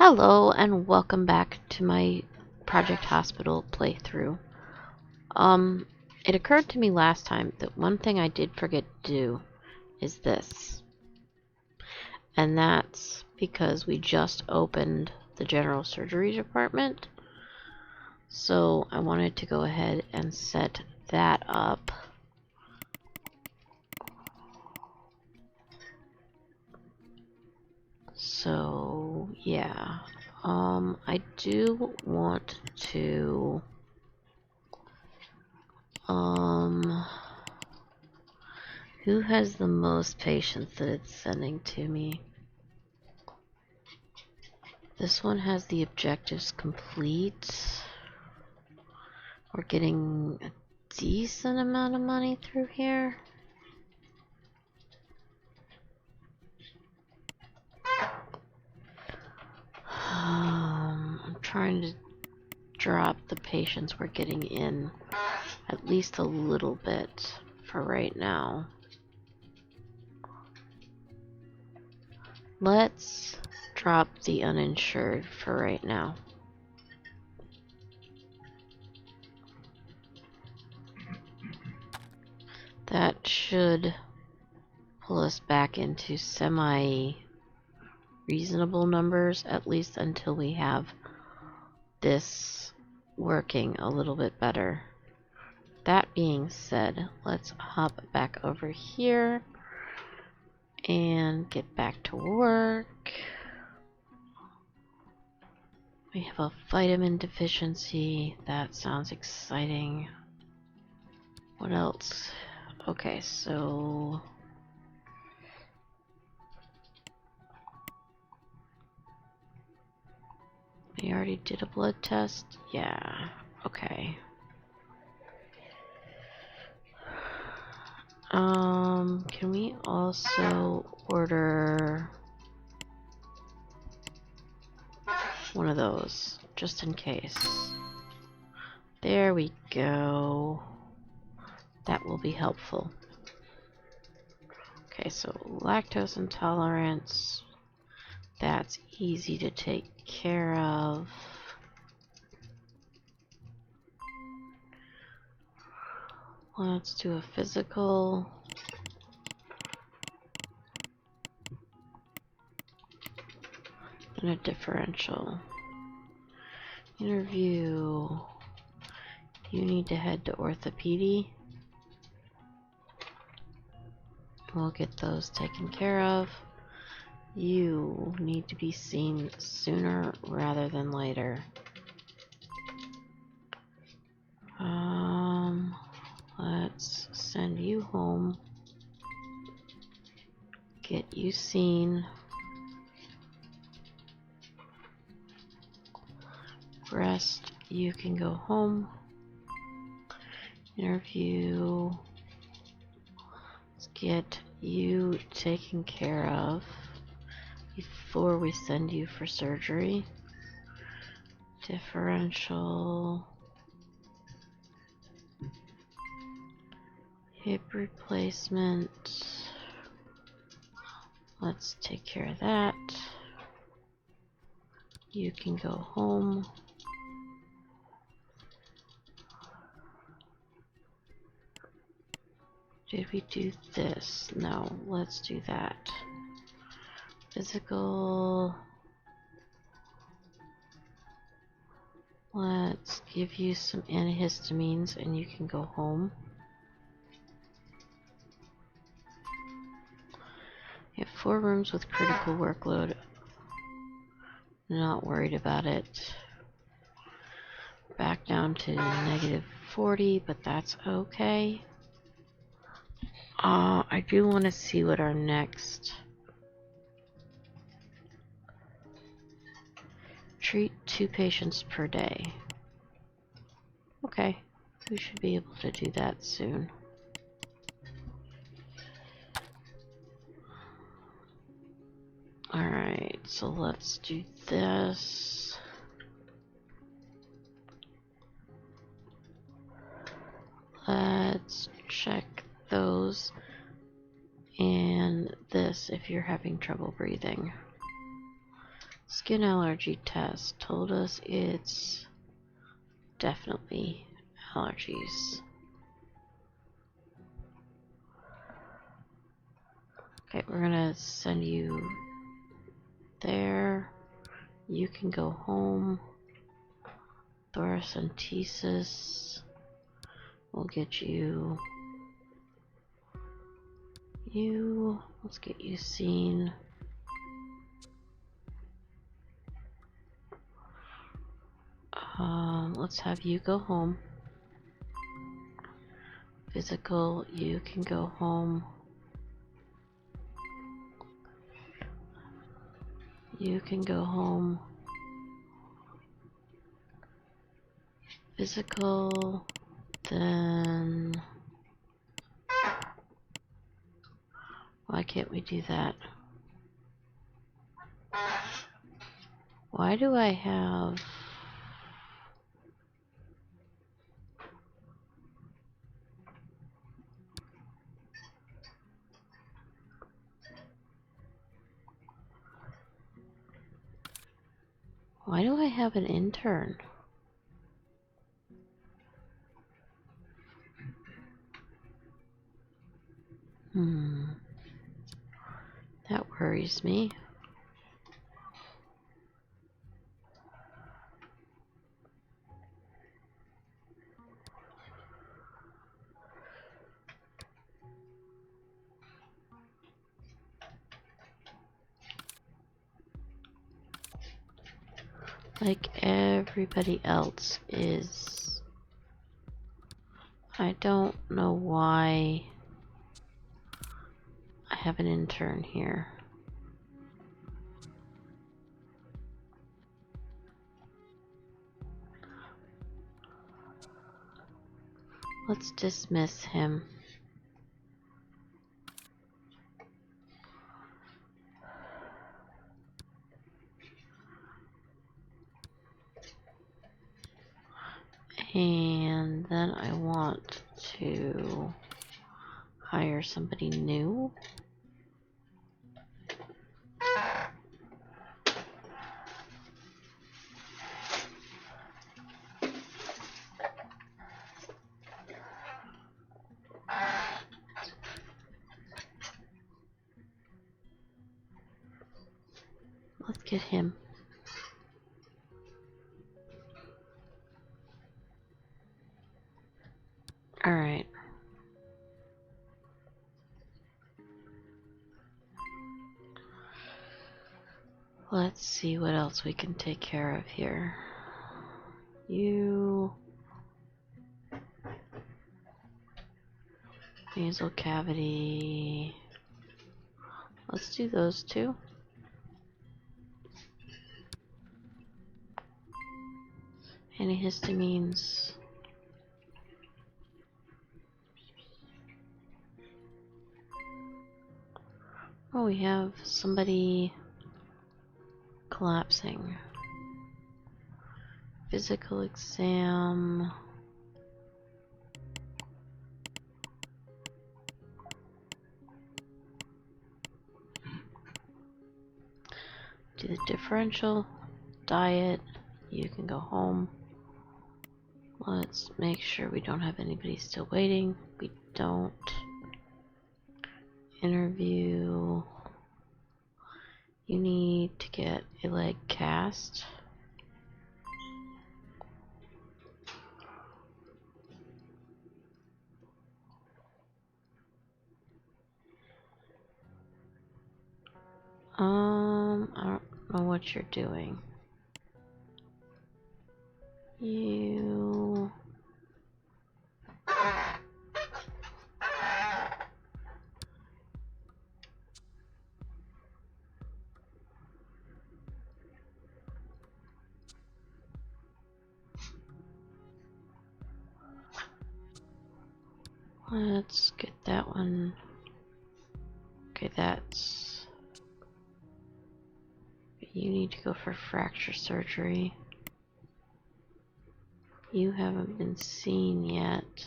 Hello and welcome back to my Project Hospital playthrough. It occurred to me last time that one thing I did forget to do is this. And that's because we just opened the general surgery department. So I wanted to go ahead and set that up. So yeah, I do want to who has the most patients that it's sending to me? This one has the objectives complete. We're getting a decent amount of money through here. I'm trying to drop the patients we're getting in at least a little bit for right now. Let's drop the uninsured for right now. That should pull us back into semi-reasonable numbers, at least until we have this working a little bit better. That being said, let's hop back over here and get back to work. We have a vitamin deficiency. That sounds exciting. What else? Okay, so we already did a blood test. Yeah, okay. Can we also order one of those, just in case? There we go. That will be helpful. Okay, so lactose intolerance. That's easy to take care of. Let's do a physical. And a differential. Interview. You need to head to orthopedy. We'll get those taken care of. You need to be seen sooner rather than later. Let's send you home. Get you seen. Rest, you can go home. Interview. Let's get you taken care of before we send you for surgery. Differential. Hip replacement. Let's take care of that. You can go home. Did we do this? No, let's do that. Physical. Let's give you some antihistamines and you can go home. You have 4 rooms with critical workload. Not worried about it. Back down to -40, but that's okay. I do want to see what our next... Treat 2 patients per day. Okay, we should be able to do that soon. Alright, so let's do this. Let's check those and this if you're having trouble breathing. Skin allergy test told us it's definitely allergies. Okay, we're gonna send you there. You can go home. Thoracentesis. We'll get you. Let's get you seen. Let's have you go home. Physical, you can go home. You can go home. Physical, then... Why can't we do that? Why do I have... Why do I have an intern? That worries me. Like everybody else is. I don't know why I have an intern here. Let's dismiss him. And then I want to hire somebody new. Let's get him. Alright. Let's see what else we can take care of here. You... nasal cavity... Let's do those two. Antihistamines. Oh, we have somebody collapsing. Physical exam. Do the differential. Diet. You can go home. Let's make sure we don't have anybody still waiting. We don't. Interview. You need to get a leg cast. I don't know what you're doing. You... Let's get that one. Okay, that's... You need to go for fracture surgery. You haven't been seen yet.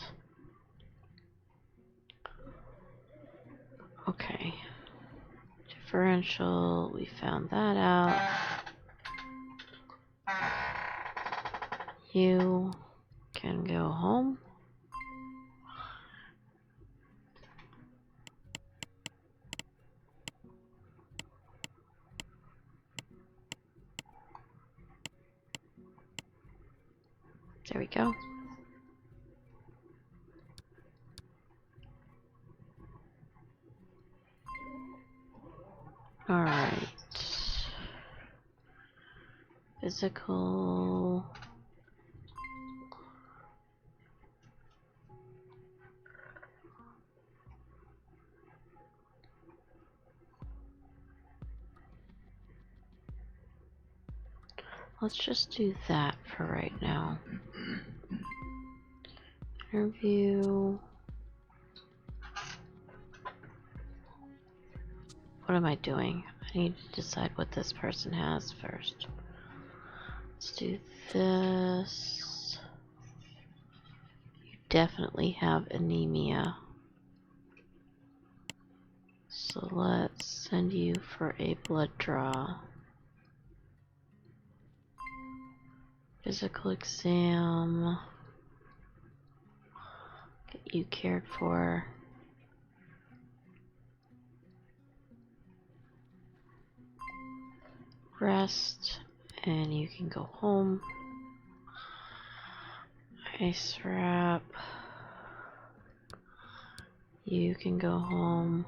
Okay. Differential, we found that out. You can go home. There we go. Alright. Physical. Let's just do that for right now. Interview. What am I doing? I need to decide what this person has first. Let's do this. You definitely have anemia. So let's send you for a blood draw. Physical exam. Get you cared for. Rest, and you can go home. Ice wrap. You can go home.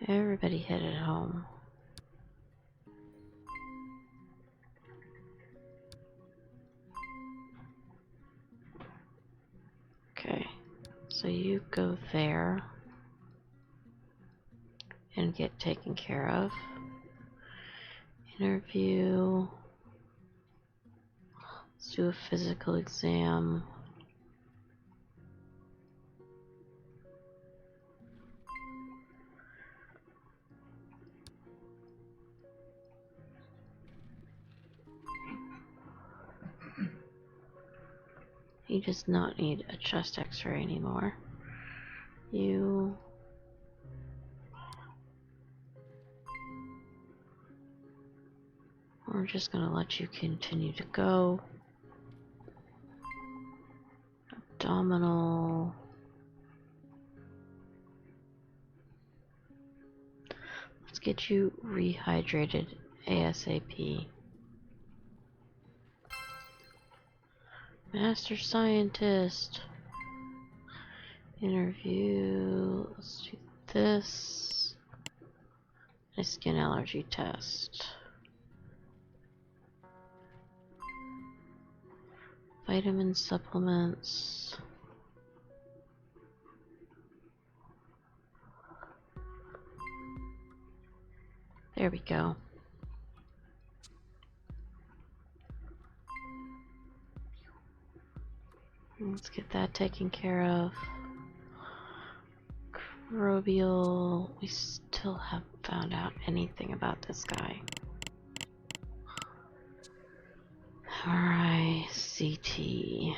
Everybody headed home. Okay, so you go there and get taken care of. Interview. Let's do a physical exam. He does not need a chest x-ray anymore. We're just gonna let you continue to go. Abdominal. Let's get you rehydrated ASAP. Master Scientist. Interview. Let's do this. A skin allergy test. Vitamin supplements. There we go. Let's get that taken care of. Microbial. We still haven't found out anything about this guy. Alright, CT.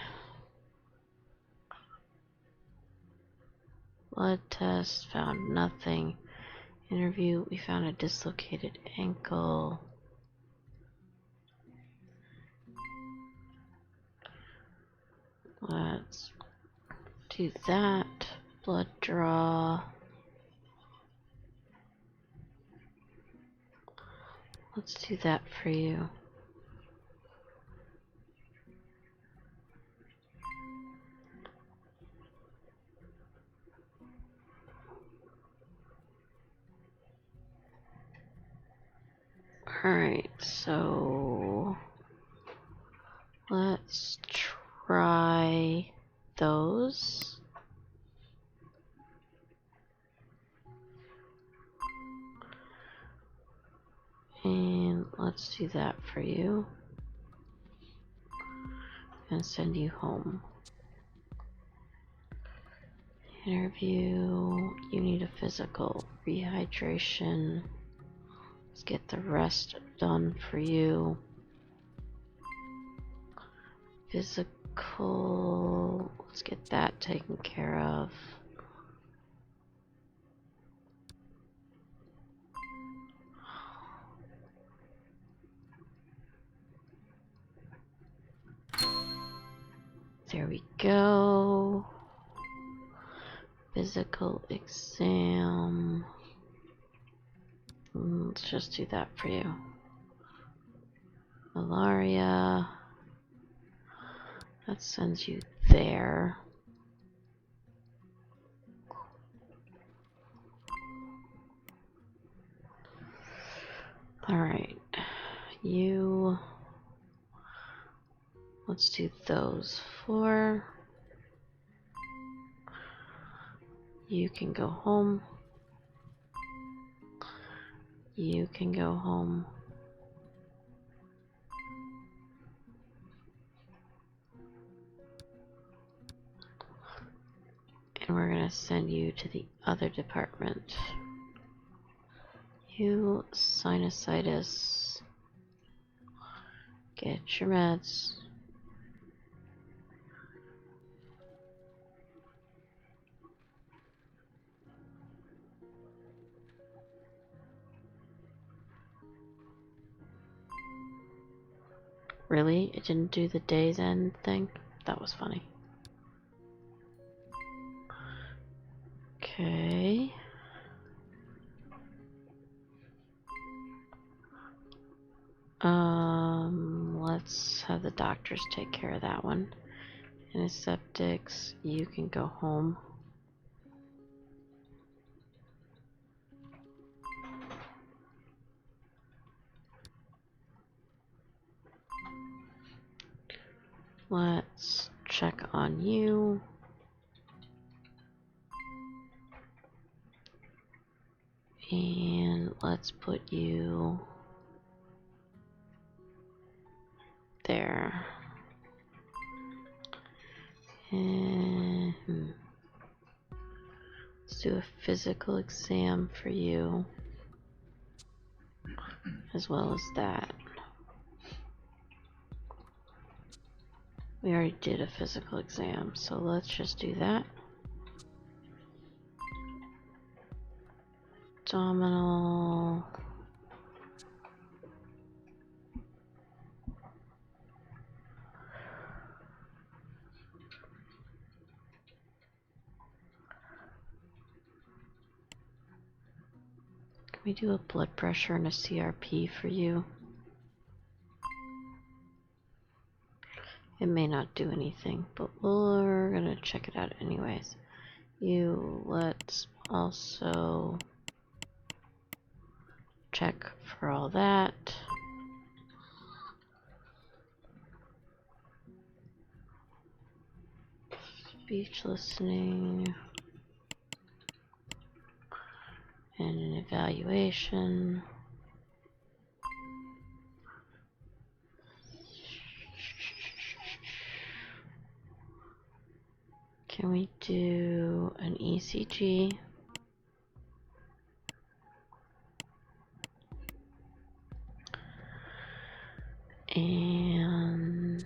Blood test, found nothing. Interview, we found a dislocated ankle. Let's do that. Blood draw. Let's do that for you. Alright, so let's try those. And let's do that for you. And send you home. Interview. You need a physical. Rehydration. Let's get the rest done for you. Physical. Let's get that taken care of. There we go. Physical exam. Let's just do that for you. Malaria. That sends you there. Alright. You. Let's do those 4. You can go home. You can go home. And we're going to send you to the other department. You, sinusitis. Get your meds. Really? It didn't do the day's end thing? That was funny. Okay. Let's have the doctors take care of that one. Antiseptics, you can go home. Let's check on you. And let's put you there. And let's do a physical exam for you, as well as that. We already did a physical exam, so let's just do that. Abdominal. Can we do a blood pressure and a CRP for you? It may not do anything, but we're gonna check it out anyways. Let's also check for all that. Speech listening. And an evaluation. Can we do an ECG? And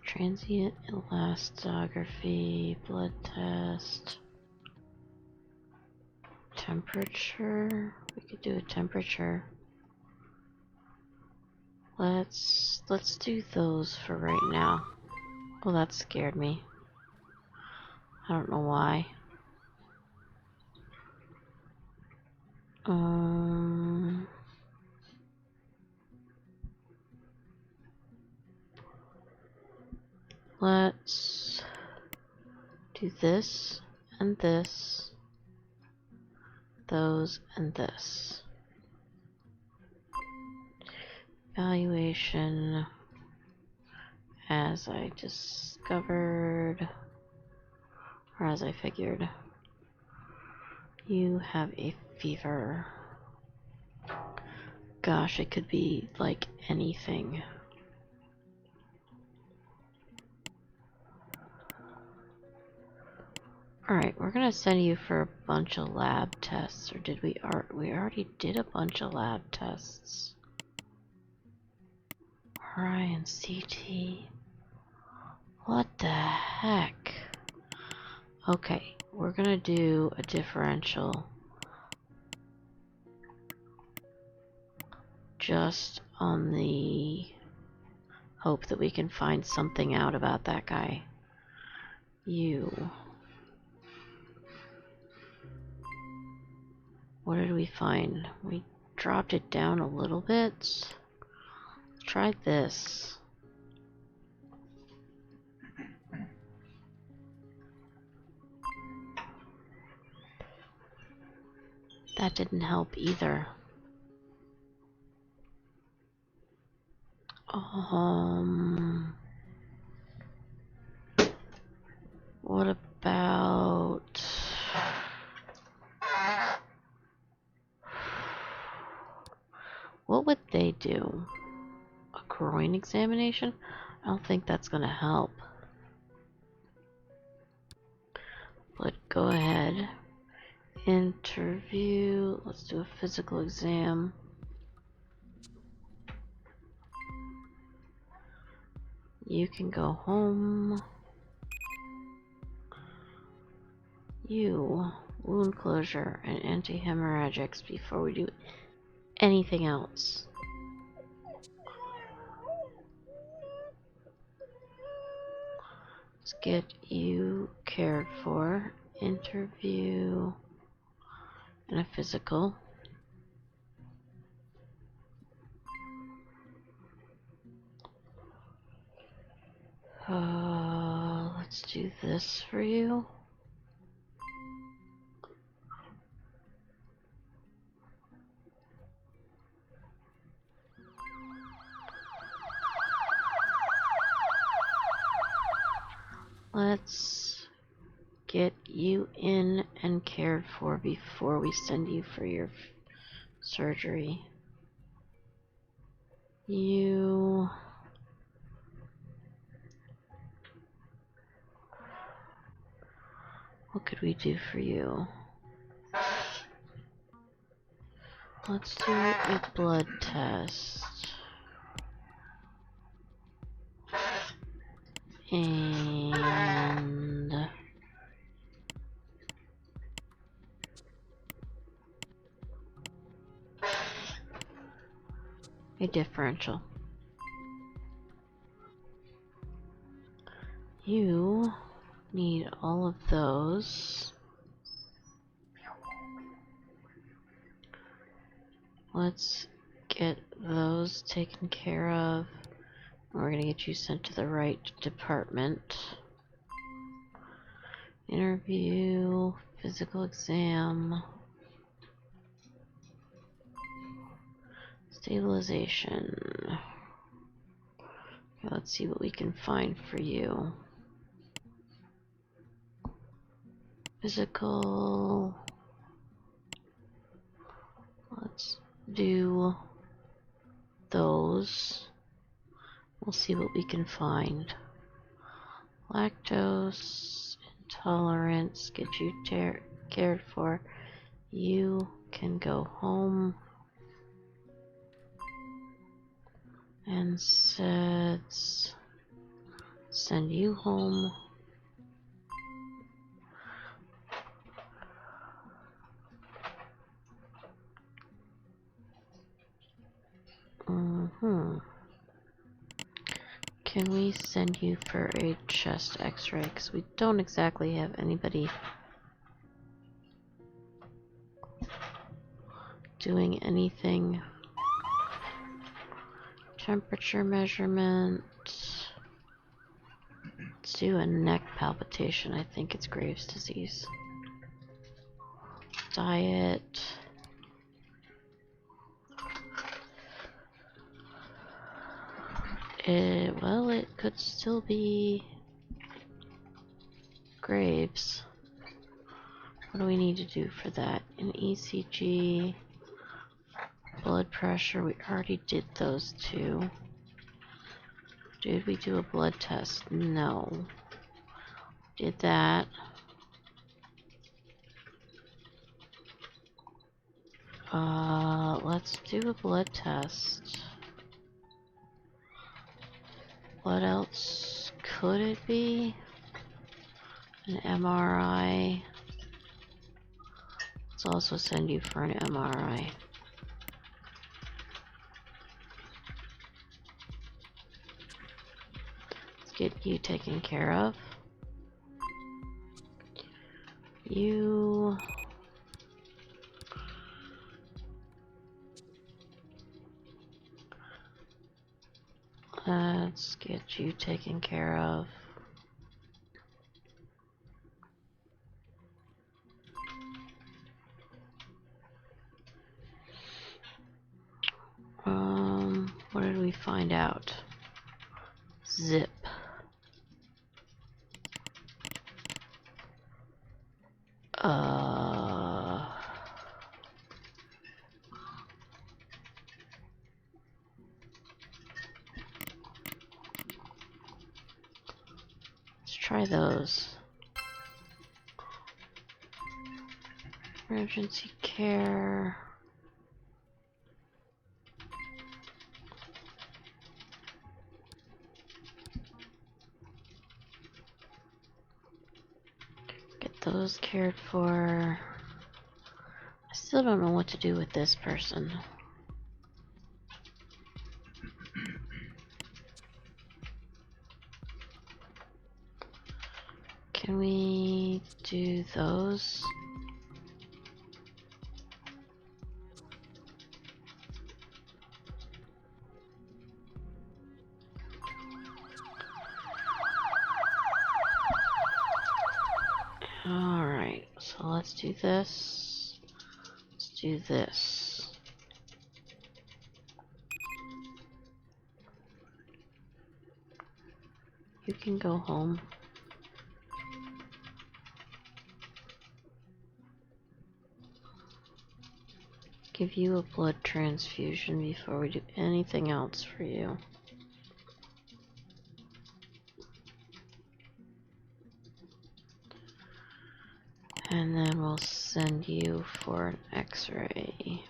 transient elastography, blood test, temperature. We could do a temperature. Let's do those for right now. Oh, that scared me. I don't know why. Let's do this and this, those and this. Evaluation, as I discovered, or as I figured, you have a fever. Gosh, it could be like anything. Alright, we're gonna send you for a bunch of lab tests, or did we already did a bunch of lab tests. MRI and CT. What the heck? Okay, we're gonna do a differential just on the hope that we can find something out about that guy. You. What did we find? We dropped it down a little bit. Let's try this. That didn't help either. What about... What would they do? A groin examination? I don't think that's gonna help. But go ahead. Interview. Let's do a physical exam. You can go home. You. Wound closure and anti-hemorrhagics before we do anything else. Let's get you cared for. Interview and a physical. Let's do this for you. Let's get you in and cared for before we send you for your surgery. You... What could we do for you? Let's do a blood test. And... a differential. You need all of those. Let's get those taken care of. We're gonna get you sent to the right department. Interview, physical exam, stabilization. Okay, let's see what we can find for you. Physical. Let's do those. We'll see what we can find. Lactose intolerance. Get you cared for. You can go home. And send you home. Can we send you for a chest x-ray? Because we don't exactly have anybody doing anything. Temperature measurement. Let's do a neck palpitation. I think it's Graves' disease. Diet. Well, it could still be Graves. What do we need to do for that? An ECG, blood pressure, we already did those two. Did we do a blood test? No. Did that. Let's do a blood test. What else could it be? An MRI. Let's also send you for an MRI. Let's get you taken care of. You... Let's get you taken care of. What did we find out? Zip. Let's try those. Emergency care. Get those cared for. I still don't know what to do with this person. Can we do those? Alright, so let's do this. Let's do this. You can go home. Give you a blood transfusion before we do anything else for you. And then we'll send you for an X-ray.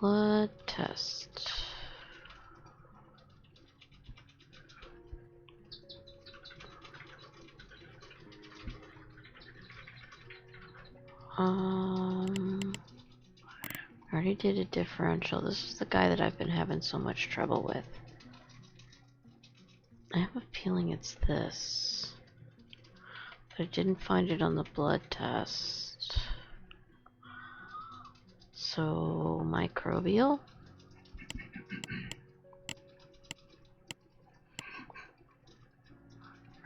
Blood test. I already did a differential. This is the guy that I've been having so much trouble with. I have a feeling it's this. But I didn't find it on the blood test. So, microbial?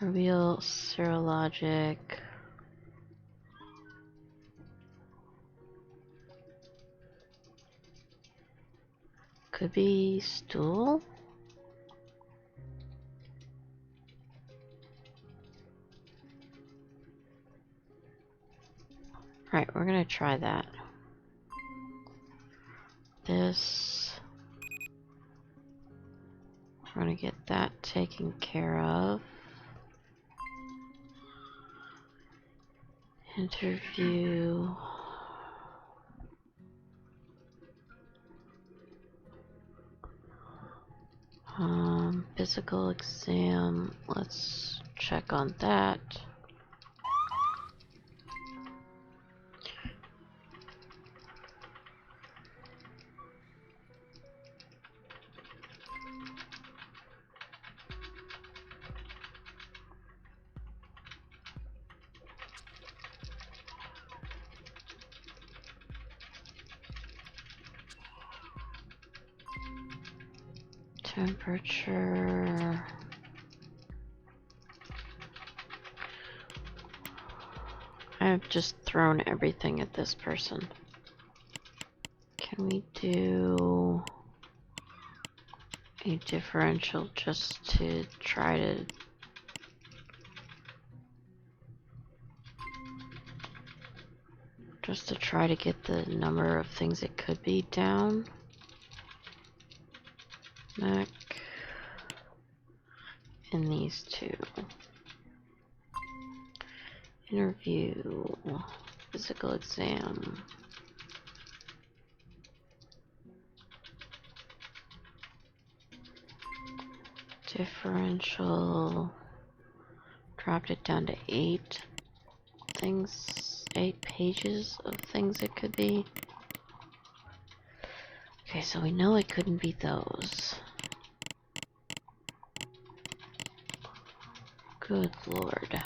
Microbial, serologic. Could be stool? Alright, we're gonna try that. This. We're gonna get that taken care of. Interview. Physical exam. Let's check on that. Temperature. I've just thrown everything at this person. Can we do a differential just to try to get the number of things it could be down? Neck and these two. Interview, physical exam. Differential, dropped it down to 8 things, 8 pages of things it could be. Okay, so we know it couldn't be those. Good lord.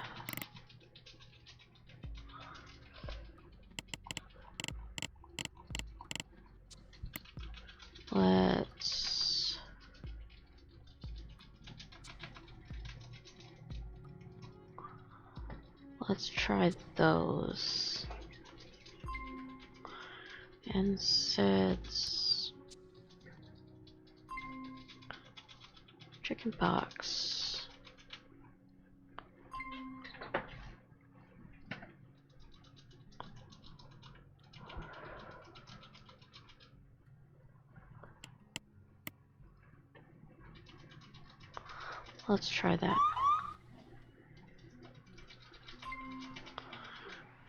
Let's try those. NSAIDs. Chicken pox. Let's try that.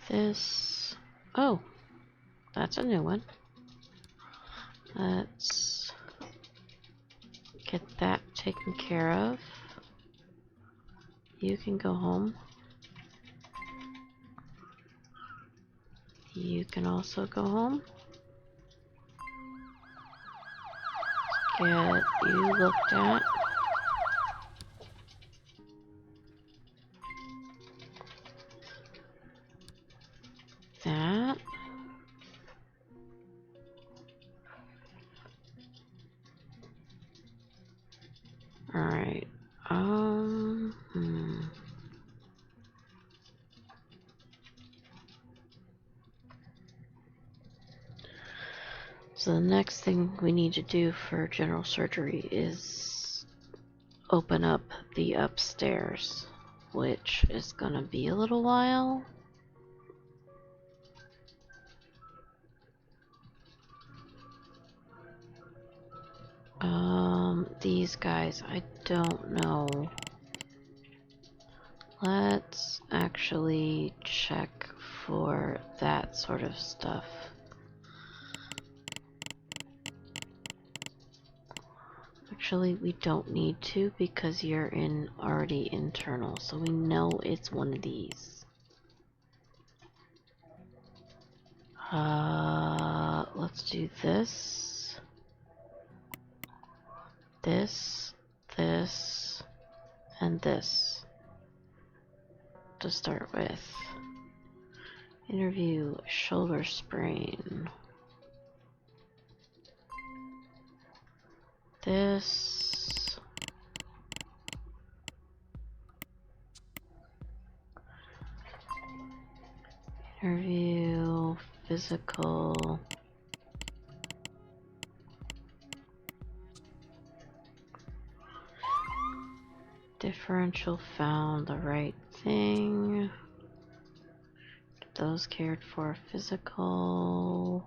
This. Oh, that's a new one. Let's get that taken care of. You can go home. You can also go home. Get you looked at. That. Alright. So the next thing we need to do for general surgery is open up the upstairs, which is gonna be a little while. These guys, I don't know. Let's actually check for that sort of stuff. Actually, we don't need to because you're in already internal, so we know it's one of these. Let's do this. This, and this to start with. Interview, shoulder sprain. This. Interview, physical. Differential found the right thing. Get those cared for. Physical.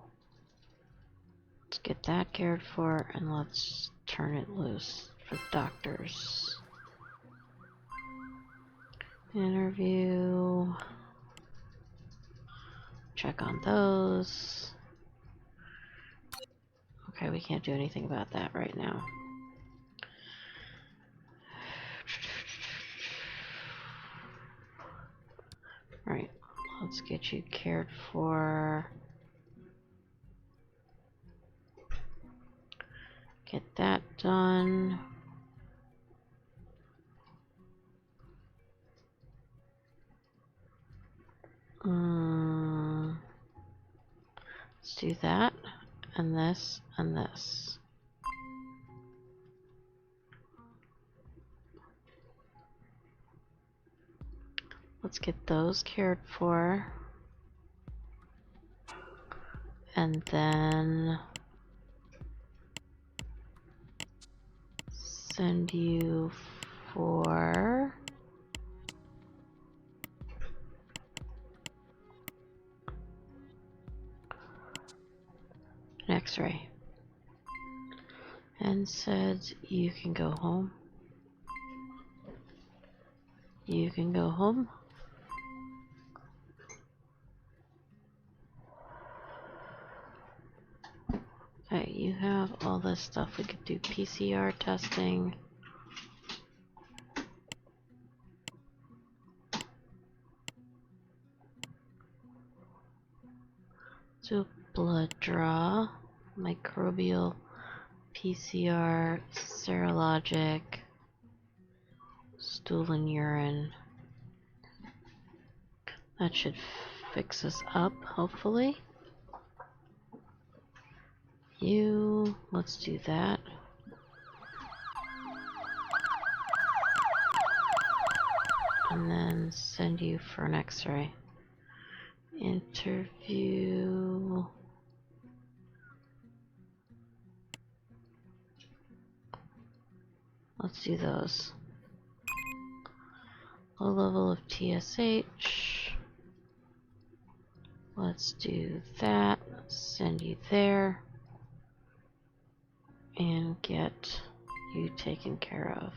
Let's get that cared for and let's turn it loose for doctors. Interview. Check on those. Okay, we can't do anything about that right now. Right, let's get you cared for. Get that done. Let's do that, and this, and this. Let's get those cared for. And then send you for an X-ray. And said you can go home. You can go home. Okay, you have all this stuff. We could do PCR testing. do a blood draw. Microbial, PCR, serologic, stool and urine. That should fix us up, hopefully. Let's do that. And then send you for an x-ray. Interview. Let's do those. Low level of TSH. Let's do that. Send you there. And get you taken care of.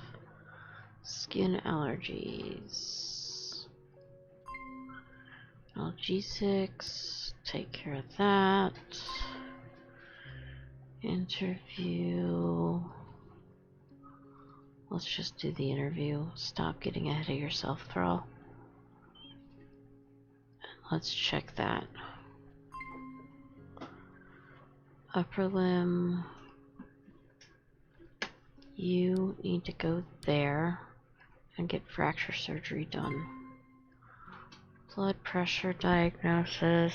Skin allergies. G6. Take care of that. Interview. Let's just do the interview. Stop getting ahead of yourself, Thrall. Let's check that. Upper limb. You need to go there and get fracture surgery done. Blood pressure diagnosis.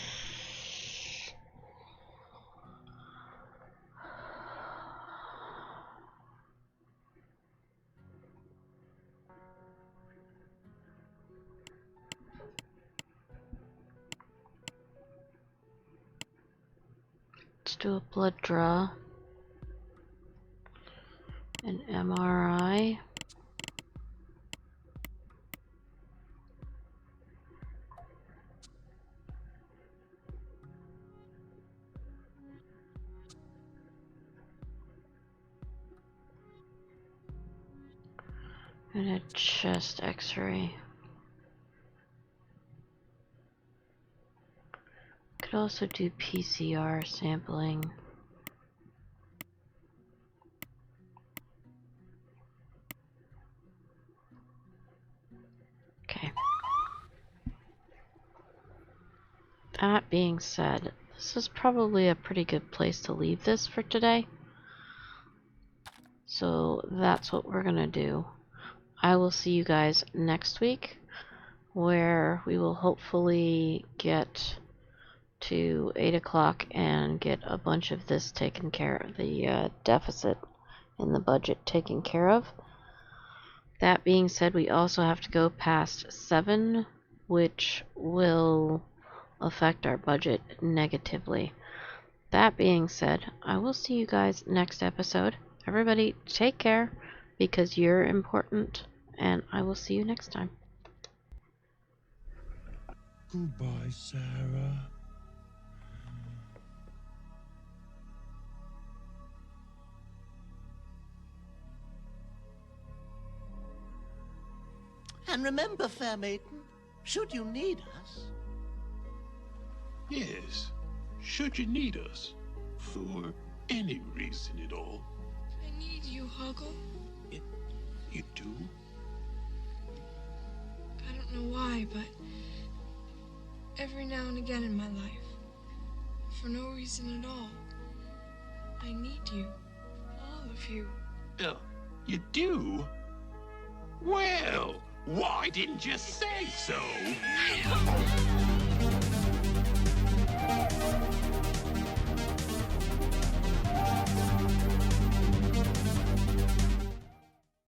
Let's do a blood draw. An MRI. And a chest x-ray. Could also do PCR sampling. Okay. That being said, this is probably a pretty good place to leave this for today. So that's what we're gonna do. I will see you guys next week, where we will hopefully get to 8 o'clock and get a bunch of this taken care of, the deficit in the budget taken care of. That being said, we also have to go past 7, which will affect our budget negatively. That being said, I will see you guys next episode. Everybody, take care, because you're important, and I will see you next time. Goodbye, Sarah. And remember, fair maiden, should you need us... Yes, should you need us, for any reason at all. I need you, Hoggle. You do? I don't know why, but every now and again in my life, for no reason at all, I need you. All of you. You do? Well, why didn't you say so? I don't...